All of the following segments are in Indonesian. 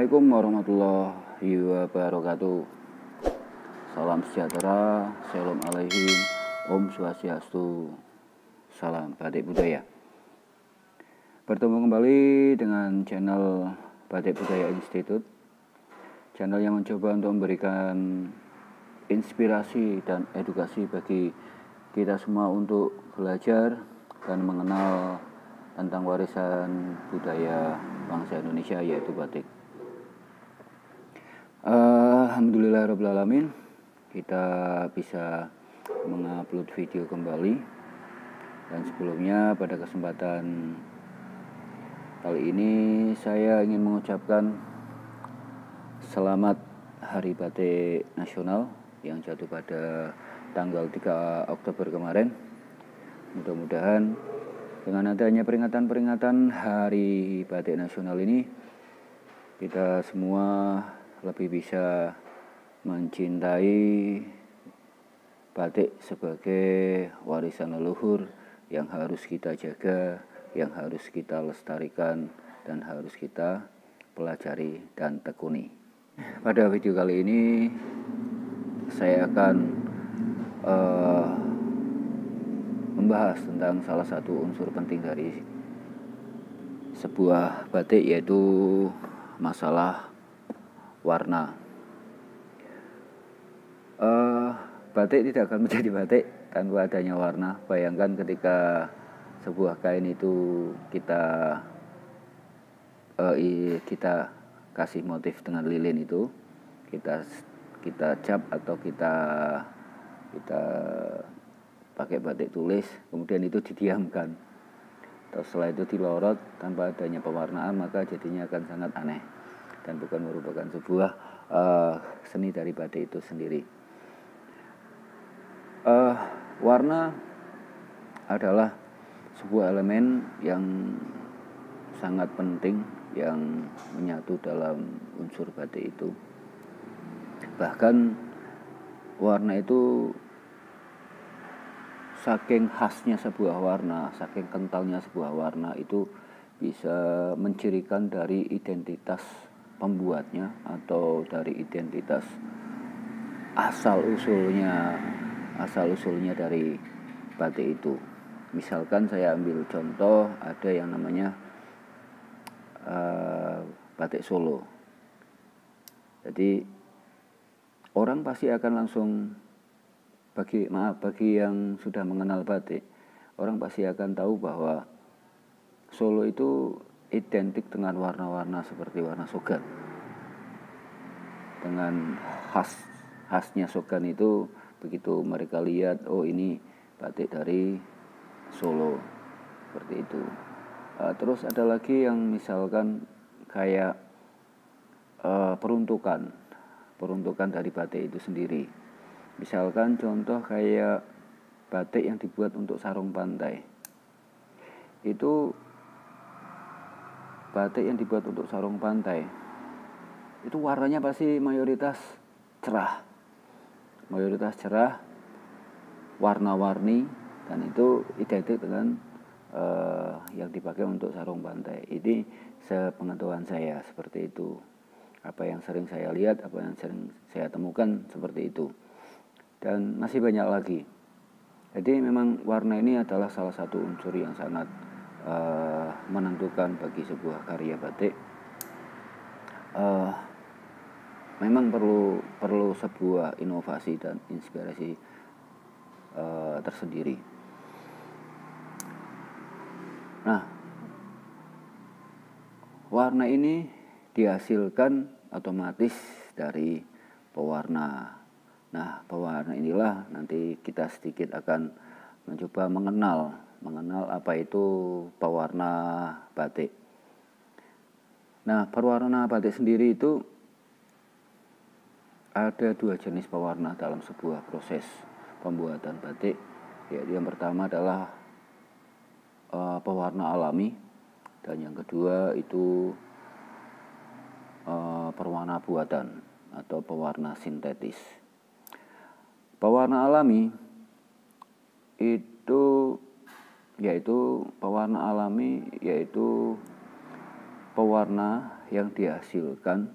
Assalamualaikum warahmatullahi wabarakatuh. Salam sejahtera, shalom alaihim, om swastiastu, salam batik budaya. Bertemu kembali dengan channel Batik Budaya Institute, channel yang mencoba untuk memberikan inspirasi dan edukasi bagi kita semua untuk belajar dan mengenal tentang warisan budaya bangsa Indonesia, yaitu batik. Alhamdulillahirrahmanirrahim, kita bisa mengupload video kembali. Dan sebelumnya, pada kesempatan kali ini saya ingin mengucapkan selamat Hari Batik Nasional yang jatuh pada tanggal 3 Oktober kemarin. Mudah-mudahan dengan adanya peringatan Hari Batik Nasional ini, kita semua lebih bisa mencintai batik sebagai warisan leluhur yang harus kita jaga, yang harus kita lestarikan, dan harus kita pelajari dan tekuni. Pada video kali ini saya akan membahas tentang salah satu unsur penting dari sebuah batik, yaitu masalah warna. Batik tidak akan menjadi batik tanpa adanya warna. Bayangkan ketika sebuah kain itu kita kasih motif dengan lilin itu, kita cap atau kita pakai batik tulis, kemudian itu didiamkan, terus setelah itu dilorot tanpa adanya pewarnaan, maka jadinya akan sangat aneh dan bukan merupakan sebuah seni dari batik itu sendiri. Warna adalah sebuah elemen yang sangat penting yang menyatu dalam unsur batik itu. Bahkan warna itu saking khasnya sebuah warna, saking kentalnya sebuah warna itu bisa mencirikan dari identitas pembuatnya atau dari identitas asal usulnya dari batik itu. Misalkan saya ambil contoh, ada yang namanya batik Solo. Jadi orang pasti akan langsung, bagi yang sudah mengenal batik, orang pasti akan tahu bahwa Solo itu identik dengan warna-warna seperti warna sogan. Dengan khasnya sogan itu, begitu mereka lihat, oh ini batik dari Solo, seperti itu. Terus ada lagi yang misalkan kayak peruntukan dari batik itu sendiri. Misalkan contoh kayak batik yang dibuat untuk sarung pantai. Itu batik yang dibuat untuk sarung pantai, itu warnanya pasti mayoritas cerah, warna-warni, dan itu identik dengan yang dipakai untuk sarung pantai. Ini sepengetahuan saya seperti itu. Apa yang sering saya lihat, apa yang sering saya temukan seperti itu. Dan masih banyak lagi. Jadi memang warna ini adalah salah satu unsur yang sangat menentukan bagi sebuah karya batik. Memang perlu sebuah inovasi dan inspirasi tersendiri. Nah, warna ini dihasilkan otomatis dari pewarna. Nah, pewarna inilah nanti kita sedikit akan mencoba mengenal apa itu pewarna batik. Nah, pewarna batik sendiri itu ada dua jenis pewarna dalam sebuah proses pembuatan batik. Yaitu yang pertama adalah pewarna alami, dan yang kedua itu pewarna buatan atau pewarna sintetis. Pewarna alami itu yaitu pewarna yang dihasilkan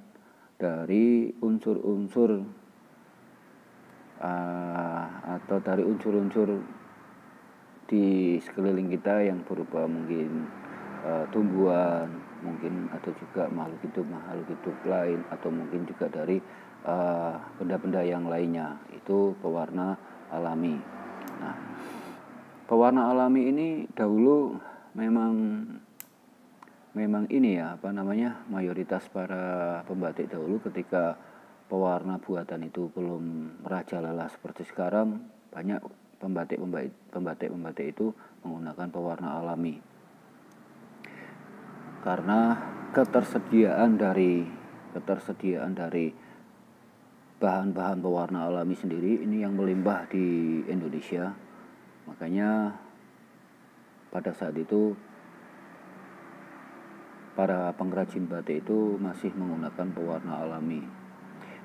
dari unsur-unsur atau dari unsur-unsur di sekeliling kita yang berupa mungkin tumbuhan, mungkin ada juga makhluk hidup lain, atau mungkin juga dari benda-benda yang lainnya. Itu pewarna alami. Nah, pewarna alami ini dahulu memang ini ya, mayoritas para pembatik dahulu ketika pewarna buatan itu belum merajalela seperti sekarang, banyak pembatik itu menggunakan pewarna alami. Karena ketersediaan dari bahan-bahan pewarna alami sendiri ini yang melimpah di Indonesia. Makanya pada saat itu para pengrajin batik itu masih menggunakan pewarna alami.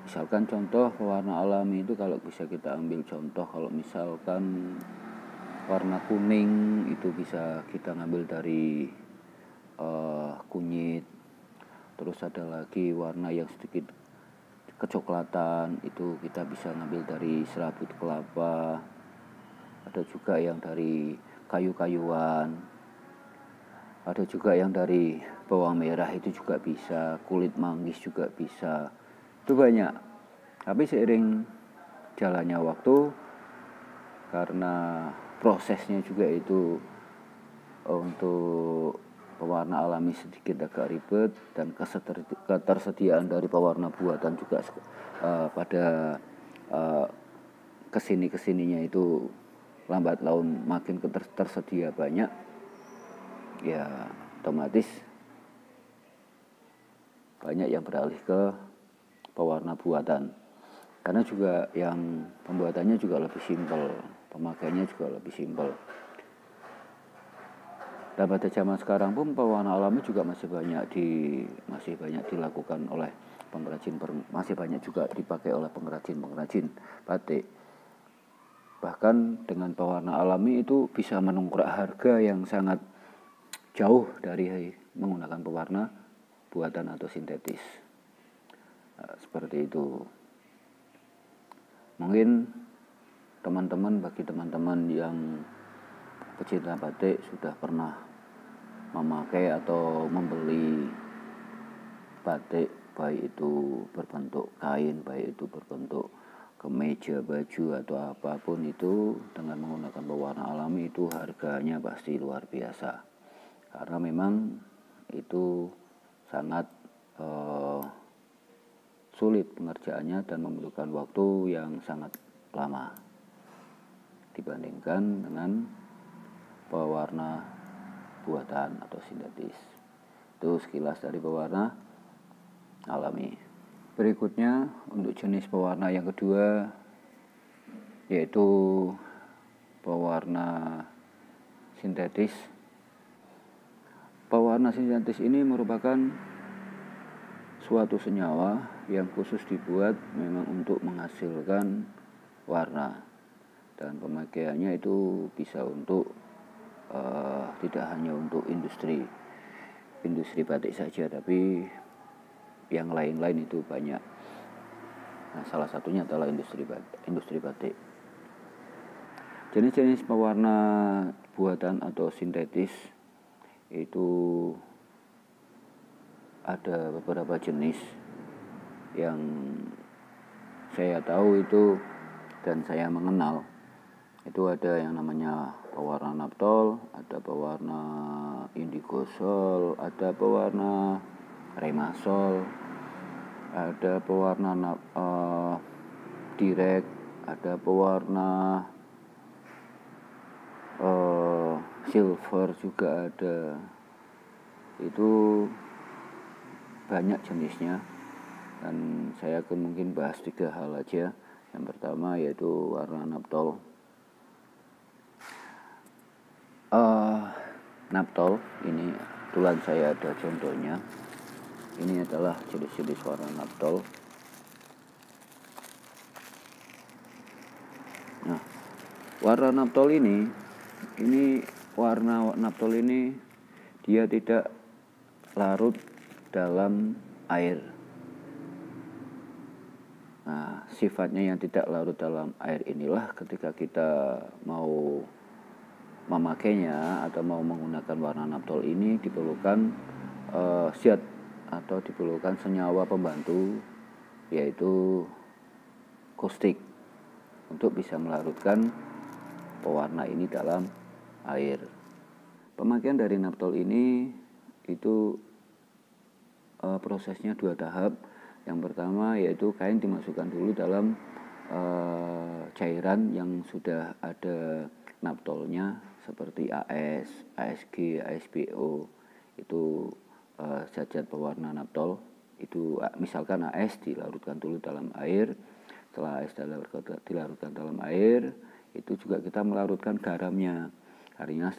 Misalkan contoh pewarna alami itu, kalau bisa kita ambil contoh, kalau misalkan warna kuning itu bisa kita ngambil dari kunyit. Terus ada lagi warna yang sedikit kecoklatan, itu kita bisa ngambil dari serabut kelapa. Ada juga yang dari kayu-kayuan, ada juga yang dari bawang merah, itu juga bisa, kulit manggis juga bisa. Itu banyak. Tapi seiring jalannya waktu, karena prosesnya juga itu untuk pewarna alami sedikit agak ribet, dan ketersediaan dari pewarna buatan juga pada kesininya itu lambat laun makin tersedia banyak, ya otomatis banyak yang beralih ke pewarna buatan. Karena juga yang pembuatannya juga lebih simpel, pemakaiannya juga lebih simpel. Dan pada zaman sekarang pun pewarna alami juga masih banyak dilakukan oleh pengrajin, masih banyak juga dipakai oleh pengrajin batik. Bahkan dengan pewarna alami itu bisa menongkrak harga yang sangat jauh dari menggunakan pewarna buatan atau sintetis. Seperti itu. Mungkin bagi teman-teman yang pecinta batik sudah pernah memakai atau membeli batik, baik itu berbentuk kain, baik itu berbentuk kemeja, baju, atau apapun itu, dengan menggunakan pewarna alami, itu harganya pasti luar biasa. Karena memang itu sangat sulit pengerjaannya dan memerlukan waktu yang sangat lama dibandingkan dengan pewarna buatan atau sintetis. Itu sekilas dari pewarna alami. Berikutnya untuk jenis pewarna yang kedua, yaitu pewarna sintetis. Pewarna sintetis ini merupakan suatu senyawa yang khusus dibuat memang untuk menghasilkan warna, dan pemakaiannya itu bisa untuk tidak hanya untuk industri batik saja, tapi yang lain-lain itu banyak. Nah, salah satunya adalah industri batik. Jenis-jenis pewarna buatan atau sintetis itu ada beberapa jenis yang saya tahu itu dan saya mengenal. Itu ada yang namanya pewarna naptol, ada pewarna indigosol, ada pewarna remasol, ada pewarna direct, ada pewarna silver juga ada. Itu banyak jenisnya, dan saya akan mungkin bahas 3 hal aja. Yang pertama yaitu warna naptol. Naptol ini kebetulan saya ada contohnya. Ini adalah jenis-jenis warna naptol. Nah, warna naptol ini warna naptol ini dia tidak larut dalam air. Nah, sifatnya yang tidak larut dalam air inilah ketika kita mau memakainya atau mau menggunakan warna naptol ini diperlukan zat atau diperlukan senyawa pembantu, yaitu kaustik, untuk bisa melarutkan pewarna ini dalam air. Pemakaian dari naptol ini itu prosesnya 2 tahap. Yang pertama yaitu kain dimasukkan dulu dalam cairan yang sudah ada naptolnya seperti AS, ASG, ASBO. Itu zat-zat pewarna naptol. Itu misalkan AS dilarutkan dulu dalam air. Setelah AS dilarutkan dalam air, itu juga kita melarutkan garamnya.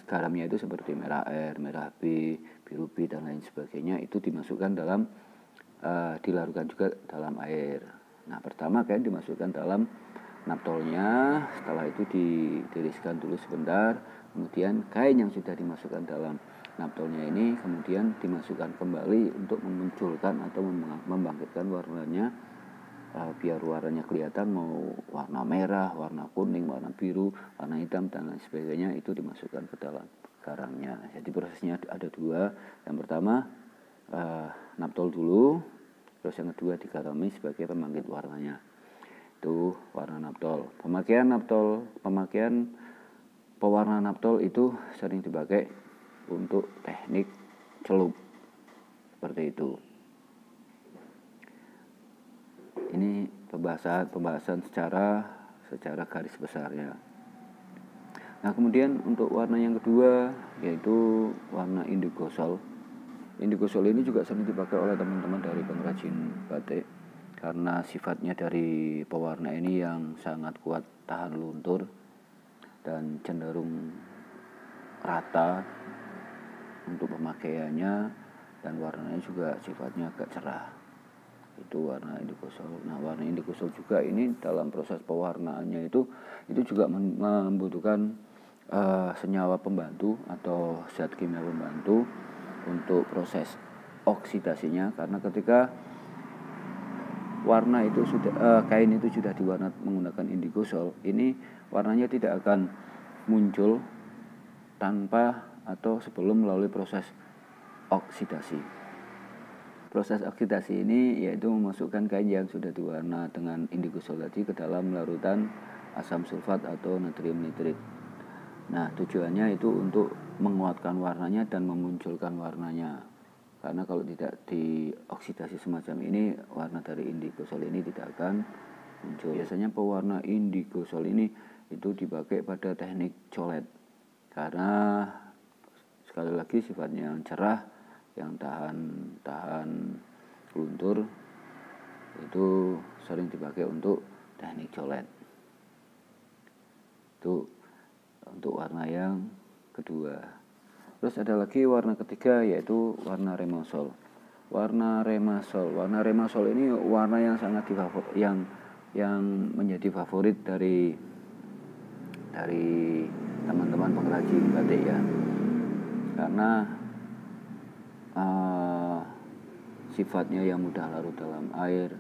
Garamnya itu seperti merah air, merah B, biru B, dan lain sebagainya. Itu dimasukkan dalam dilarutkan juga dalam air. Nah, pertama kain dimasukkan dalam naptolnya, setelah itu ditiriskan dulu sebentar, kemudian kain yang sudah dimasukkan dalam naptolnya ini kemudian dimasukkan kembali untuk memunculkan atau membangkitkan warnanya, biar warnanya kelihatan, mau warna merah, warna kuning, warna biru, warna hitam, dan lain sebagainya. Itu dimasukkan ke dalam garamnya. Jadi prosesnya ada 2. Yang pertama naptol dulu, terus yang kedua digarami sebagai pembangkit warnanya. Itu warna naptol. Pemakaian pewarna naptol itu sering dipakai untuk teknik celup seperti itu. Ini pembahasan secara garis besarnya. Nah, kemudian untuk warna yang kedua yaitu warna indigo sol. Indigo sol ini juga sering dipakai oleh teman-teman dari pengrajin batik karena sifatnya dari pewarna ini yang sangat kuat tahan luntur dan cenderung rata untuk pemakaiannya, dan warnanya juga sifatnya agak cerah. Itu warna indigo sol. Nah, warna indigo sol juga ini dalam proses pewarnaannya itu juga membutuhkan senyawa pembantu atau zat kimia pembantu untuk proses oksidasinya, karena ketika warna itu sudah kain itu sudah diwarna menggunakan indigo sol, ini warnanya tidak akan muncul tanpa atau sebelum melalui proses oksidasi. Proses oksidasi ini yaitu memasukkan kain yang sudah diwarna dengan indigo sol tadi ke dalam larutan asam sulfat atau natrium nitrit. Nah, tujuannya itu untuk menguatkan warnanya dan memunculkan warnanya. Karena kalau tidak dioksidasi semacam ini, warna dari indigo sol ini tidak akan muncul. Biasanya pewarna indigo sol ini itu dipakai pada teknik colet. Karena sekali lagi sifatnya yang cerah, yang tahan luntur, itu sering dipakai untuk teknik colet. Itu untuk warna yang kedua. Terus ada lagi warna ketiga yaitu warna remasol. Warna remasol ini warna yang sangat yang menjadi favorit dari teman-teman pengrajin batik ya. Karena sifatnya yang mudah larut dalam air,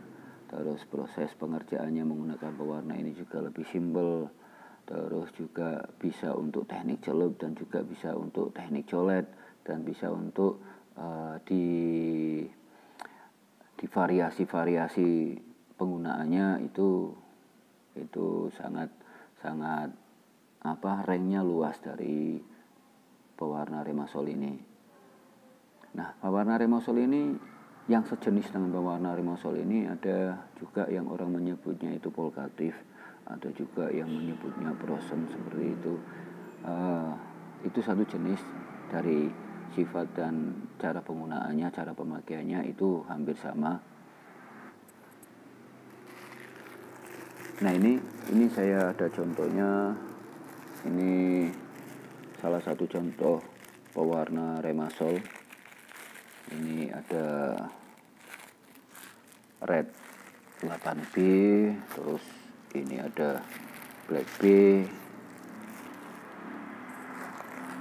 terus proses pengerjaannya menggunakan pewarna ini juga lebih simpel. Terus juga bisa untuk teknik celup dan juga bisa untuk teknik colet, dan bisa untuk di variasi-variasi penggunaannya itu sangat ranknya luas dari pewarna remasol ini. Nah, pewarna remasol ini yang sejenis dengan pewarna remasol ini ada juga yang orang menyebutnya itu polkatif, ada juga yang menyebutnya prosem seperti itu. Itu satu jenis dari sifat dan cara penggunaannya, cara pemakaiannya itu hampir sama. Nah, ini saya ada contohnya. Ini salah satu contoh pewarna remasol. Ini ada red 8B, terus ini ada black B,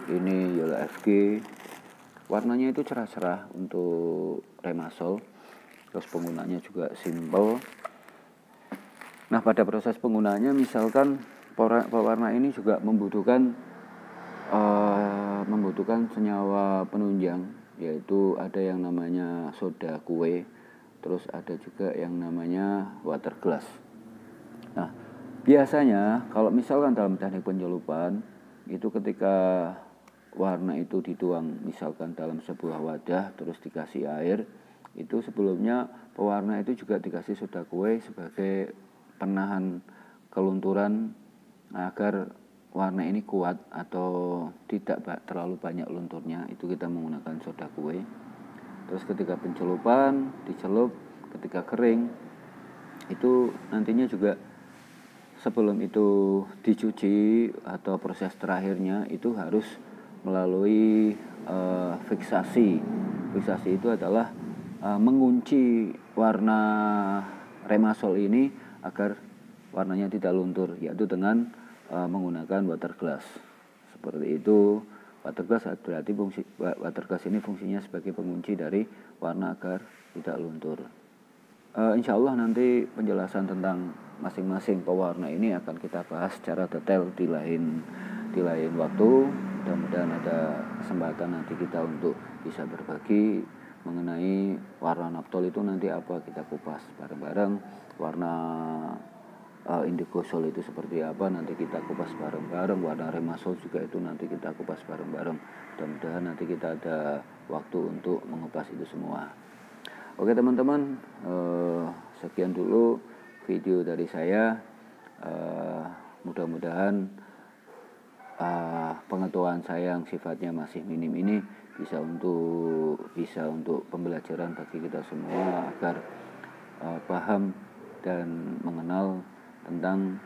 ini yellow FG. Warnanya itu cerah-cerah untuk Remasol. Terus penggunaannya juga simple. Nah, pada proses penggunaannya misalkan pewarna ini juga membutuhkan senyawa penunjang, yaitu ada yang namanya soda kue, terus ada juga yang namanya water glass. Nah, biasanya kalau misalkan dalam teknik pencelupan itu ketika warna itu dituang misalkan dalam sebuah wadah terus dikasih air, itu sebelumnya pewarna itu juga dikasih soda kue sebagai penahan kelunturan agar warna ini kuat atau tidak terlalu banyak lunturnya. Itu kita menggunakan soda kue. Terus ketika pencelupan dicelup, ketika kering itu nantinya juga sebelum itu dicuci atau proses terakhirnya itu harus melalui fiksasi. Fiksasi itu adalah mengunci warna Remasol ini agar warnanya tidak luntur, yaitu dengan menggunakan water glass. Seperti itu. Water glass berarti water glass ini fungsinya sebagai pengunci dari warna agar tidak luntur. Insya Allah nanti penjelasan tentang masing-masing pewarna ini akan kita bahas secara detail di lain waktu. Mudah-mudahan ada kesempatan nanti kita untuk bisa berbagi mengenai warna naphthol itu nanti apa, kita kupas bareng-bareng. Warna indigo sol itu seperti apa nanti kita kupas bareng-bareng. Warna Remasol juga itu nanti kita kupas bareng-bareng. Mudah-mudahan nanti kita ada waktu untuk mengupas itu semua. Oke teman-teman, sekian dulu video dari saya. Mudah-mudahan pengetahuan saya yang sifatnya masih minim ini bisa untuk pembelajaran bagi kita semua agar paham dan mengenal tentang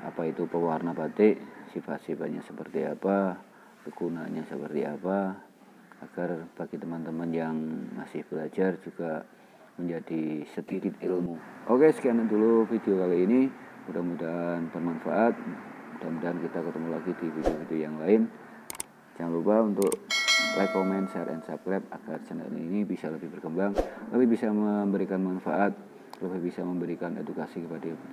apa itu pewarna batik, sifat-sifatnya seperti apa, kegunaannya seperti apa, agar bagi teman-teman yang masih belajar juga menjadi sedikit ilmu. Oke, sekian dulu video kali ini. Mudah-mudahan bermanfaat. Mudah-mudahan kita ketemu lagi di video-video yang lain. Jangan lupa untuk like, comment, share, and subscribe agar channel ini bisa lebih berkembang, lebih bisa memberikan manfaat, lebih bisa memberikan edukasi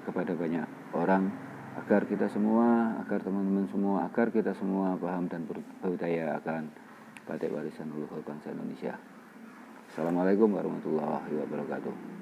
kepada banyak orang, agar kita semua, agar teman-teman semua, agar kita semua paham dan berbudaya akan batik warisan leluhur bangsa Indonesia. Assalamualaikum warahmatullahi wabarakatuh.